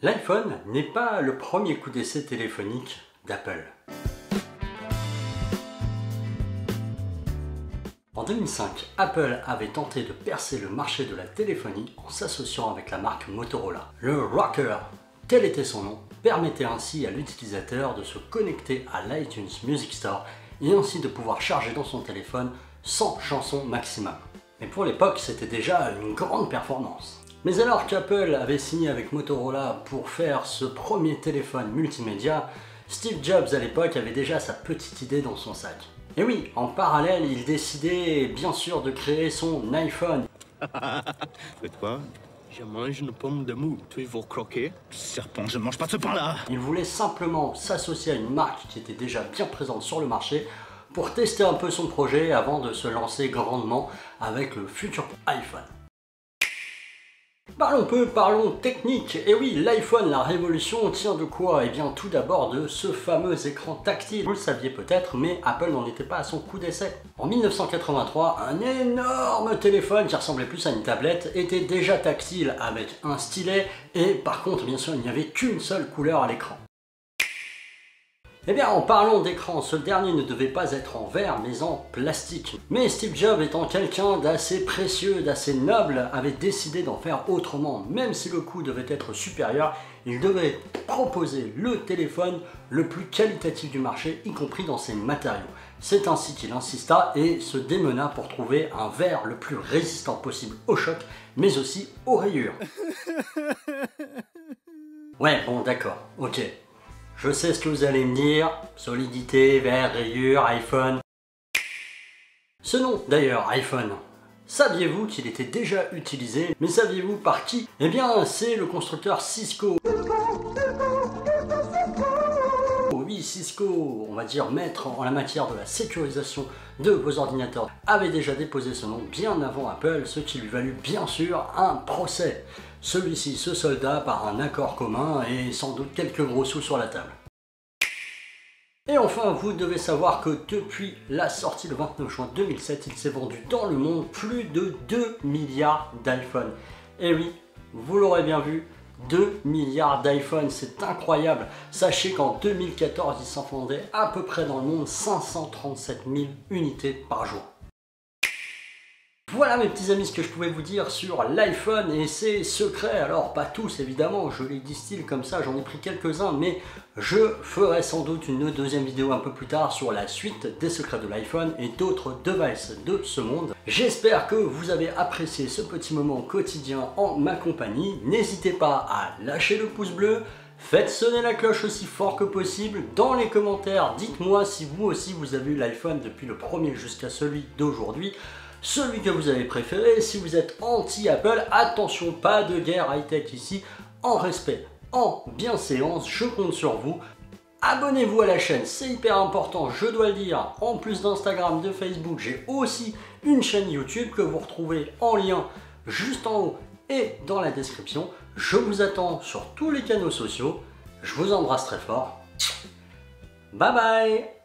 L'iPhone n'est pas le premier coup d'essai téléphonique d'Apple. En 2005, Apple avait tenté de percer le marché de la téléphonie en s'associant avec la marque Motorola. Le Rocker, tel était son nom, permettait ainsi à l'utilisateur de se connecter à l'iTunes Music Store et ainsi de pouvoir charger dans son téléphone 100 chansons maximum. Mais pour l'époque, c'était déjà une grande performance. Mais alors qu'Apple avait signé avec Motorola pour faire ce premier téléphone multimédia, Steve Jobs à l'époque avait déjà sa petite idée dans son sac. Et oui, en parallèle, il décidait bien sûr de créer son iPhone. Et toi, je mange une pomme de mou. Tu veux croquer? Serpent, je ne mange pas de ce pain-là. Il voulait simplement s'associer à une marque qui était déjà bien présente sur le marché pour tester un peu son projet avant de se lancer grandement avec le futur iPhone. Parlons peu, parlons technique. Et oui, l'iPhone, la révolution tient de quoi? Eh bien tout d'abord de ce fameux écran tactile. Vous le saviez peut-être, mais Apple n'en était pas à son coup d'essai. En 1983, un énorme téléphone qui ressemblait plus à une tablette était déjà tactile avec un stylet et par contre, bien sûr, il n'y avait qu'une seule couleur à l'écran. Eh bien, en parlant d'écran, ce dernier ne devait pas être en verre, mais en plastique. Mais Steve Jobs étant quelqu'un d'assez précieux, d'assez noble, avait décidé d'en faire autrement. Même si le coût devait être supérieur, il devait proposer le téléphone le plus qualitatif du marché, y compris dans ses matériaux. C'est ainsi qu'il insista et se démena pour trouver un verre le plus résistant possible au choc, mais aussi aux rayures. Ouais, bon, d'accord, ok. Je sais ce que vous allez me dire, solidité, verre, rayures, iPhone. Ce nom d'ailleurs, iPhone, saviez-vous qu'il était déjà utilisé? Mais saviez-vous par qui? Eh bien, c'est le constructeur Cisco. Oui, Cisco, on va dire maître en la matière de la sécurisation de vos ordinateurs, avait déjà déposé ce nom bien avant Apple, ce qui lui valut bien sûr un procès. Celui-ci se solda par un accord commun et sans doute quelques gros sous sur la table. Et enfin, vous devez savoir que depuis la sortie le 29 juin 2007, il s'est vendu dans le monde plus de 2 milliards d'iPhone. Et oui, vous l'aurez bien vu, 2 milliards d'iPhone, c'est incroyable. Sachez qu'en 2014, il s'en vendait à peu près dans le monde 537 000 unités par jour. Voilà mes petits amis ce que je pouvais vous dire sur l'iPhone et ses secrets. Alors pas tous évidemment, je les distille comme ça, j'en ai pris quelques-uns, mais je ferai sans doute une deuxième vidéo un peu plus tard sur la suite des secrets de l'iPhone et d'autres devices de ce monde. J'espère que vous avez apprécié ce petit moment quotidien en ma compagnie. N'hésitez pas à lâcher le pouce bleu, faites sonner la cloche aussi fort que possible. Dans les commentaires, dites-moi si vous aussi vous avez eu l'iPhone depuis le premier jusqu'à celui d'aujourd'hui. Celui que vous avez préféré, si vous êtes anti-Apple, attention, pas de guerre high-tech ici, en respect, en bienséance, je compte sur vous. Abonnez-vous à la chaîne, c'est hyper important, je dois le dire. En plus d'Instagram, de Facebook, j'ai aussi une chaîne YouTube que vous retrouvez en lien juste en haut et dans la description. Je vous attends sur tous les canaux sociaux, je vous embrasse très fort. Bye bye!